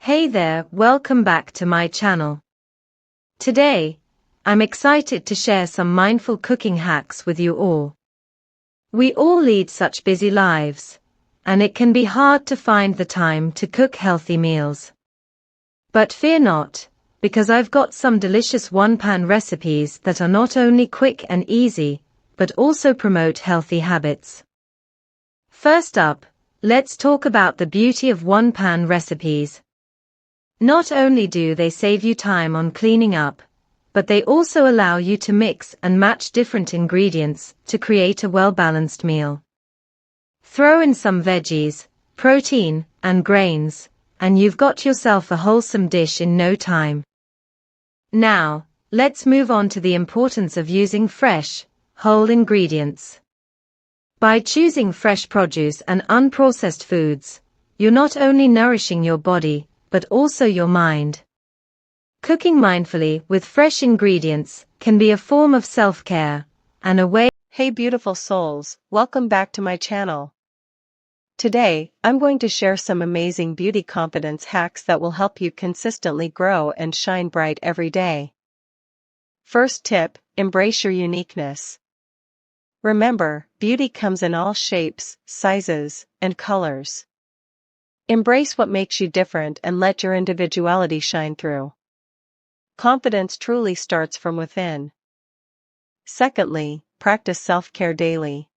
Hey there, welcome back to my channel. Today, I'm excited to share some mindful cooking hacks with you all. We all lead such busy lives, and it can be hard to find the time to cook healthy meals. But fear not, because I've got some delicious one-pan recipes that are not only quick and easy, but also promote healthy habits. First up, let's talk about the beauty of one-pan recipes. Not only do they save you time on cleaning up, but they also allow you to mix and match different ingredients to create a well-balanced meal. Throw in some veggies, protein, and grains, and you've got yourself a wholesome dish in no time. Now, let's move on to the importance of using fresh, whole ingredients. By choosing fresh produce and unprocessed foods, you're not only nourishing your body, but also your mind. Cooking mindfully with fresh ingredients can be a form of self-care and a way. Hey beautiful souls, welcome back to my channel. Today, I'm going to share some amazing beauty confidence hacks that will help you consistently grow and shine bright every day. First tip, embrace your uniqueness. Remember, beauty comes in all shapes, sizes, and colors. Embrace what makes you different and let your individuality shine through. Confidence truly starts from within. Secondly, practice self-care daily.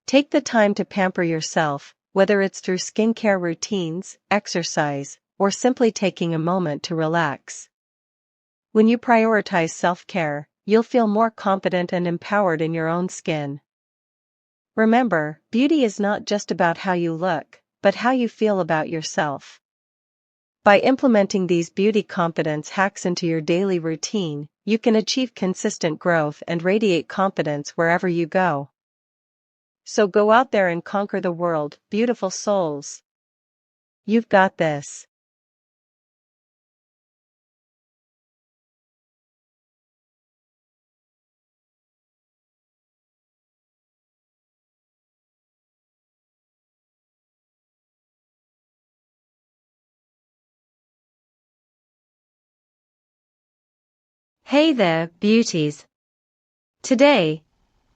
Take the time to pamper yourself, whether it's through skincare routines, exercise, or simply taking a moment to relax. When you prioritize self-care, you'll feel more confident and empowered in your own skin. Remember, beauty is not just about how you look, but how you feel about yourself. By implementing these beauty confidence hacks into your daily routine, you can achieve consistent growth and radiate confidence wherever you go. So go out there and conquer the world, beautiful souls. You've got this. Hey there, beauties. Today,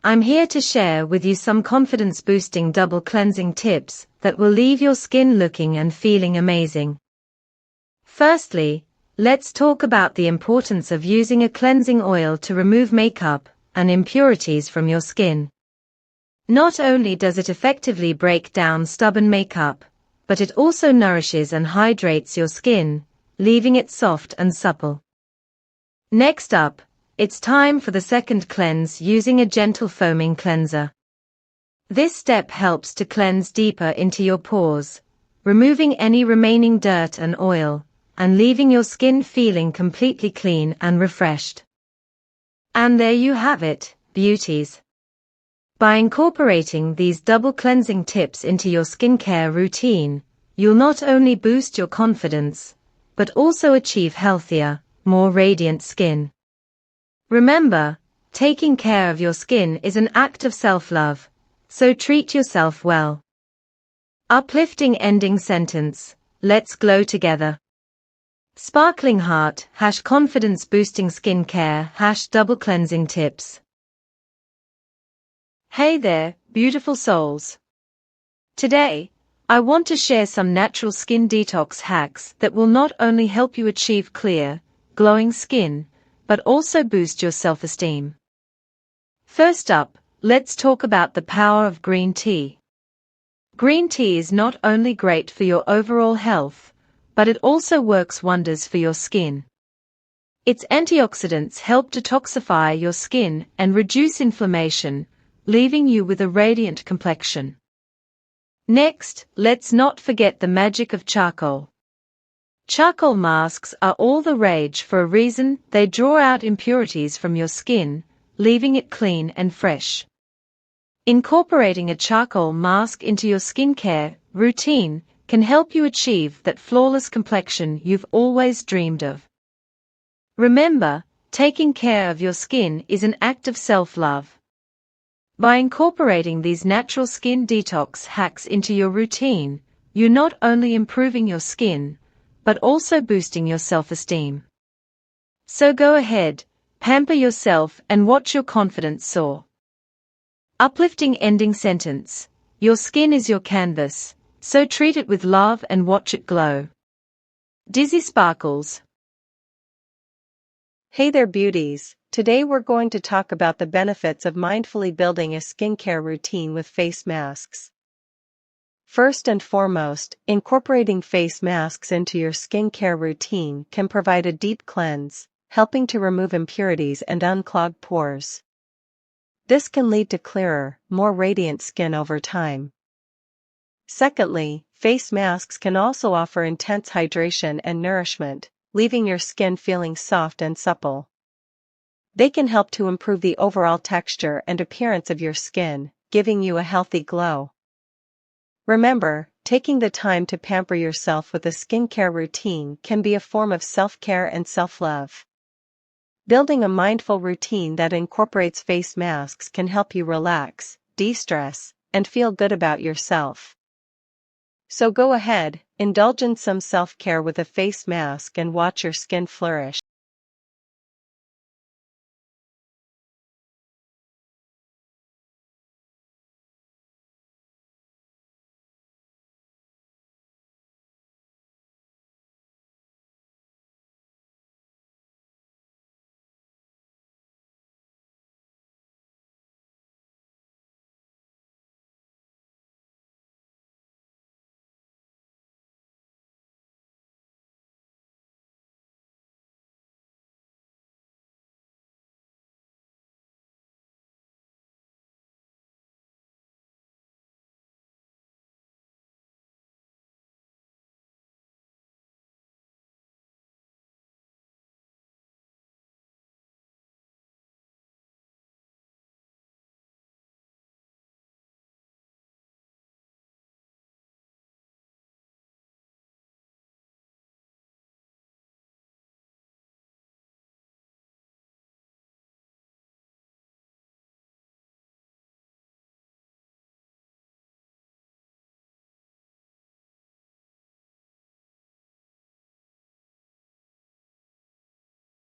I'm here to share with you some confidence-boosting double cleansing tips that will leave your skin looking and feeling amazing. Firstly, let's talk about the importance of using a cleansing oil to remove makeup and impurities from your skin. Not only does it effectively break down stubborn makeup, but it also nourishes and hydrates your skin, leaving it soft and supple. Next up, it's time for the second cleanse using a gentle foaming cleanser. This step helps to cleanse deeper into your pores, removing any remaining dirt and oil, and leaving your skin feeling completely clean and refreshed. And there you have it, beauties. By incorporating these double cleansing tips into your skincare routine, you'll not only boost your confidence, but also achieve healthier, more radiant skin. Remember, taking care of your skin is an act of self-love, so treat yourself well. Uplifting ending sentence, let's glow together. Sparkling heart, confidence boosting skincare, double cleansing tips. Hey there, beautiful souls. Today, I want to share some natural skin detox hacks that will not only help you achieve clear, glowing skin, but also boost your self-esteem. First up, let's talk about the power of green tea. Green tea is not only great for your overall health, but it also works wonders for your skin. Its antioxidants help detoxify your skin and reduce inflammation, leaving you with a radiant complexion. Next, let's not forget the magic of charcoal. Charcoal masks are all the rage for a reason. They draw out impurities from your skin, leaving it clean and fresh. Incorporating a charcoal mask into your skincare routine can help you achieve that flawless complexion you've always dreamed of. Remember, taking care of your skin is an act of self-love. By incorporating these natural skin detox hacks into your routine, you're not only improving your skin, but also boosting your self-esteem. So go ahead, pamper yourself and watch your confidence soar. Uplifting ending sentence. Your skin is your canvas, so treat it with love and watch it glow. Dizzy Sparkles. Hey there beauties, today we're going to talk about the benefits of mindfully building a skincare routine with face masks. First and foremost, incorporating face masks into your skincare routine can provide a deep cleanse, helping to remove impurities and unclog pores. This can lead to clearer, more radiant skin over time. Secondly, face masks can also offer intense hydration and nourishment, leaving your skin feeling soft and supple. They can help to improve the overall texture and appearance of your skin, giving you a healthy glow. Remember, taking the time to pamper yourself with a skincare routine can be a form of self-care and self-love. Building a mindful routine that incorporates face masks can help you relax, de-stress, and feel good about yourself. So go ahead, indulge in some self-care with a face mask and watch your skin flourish.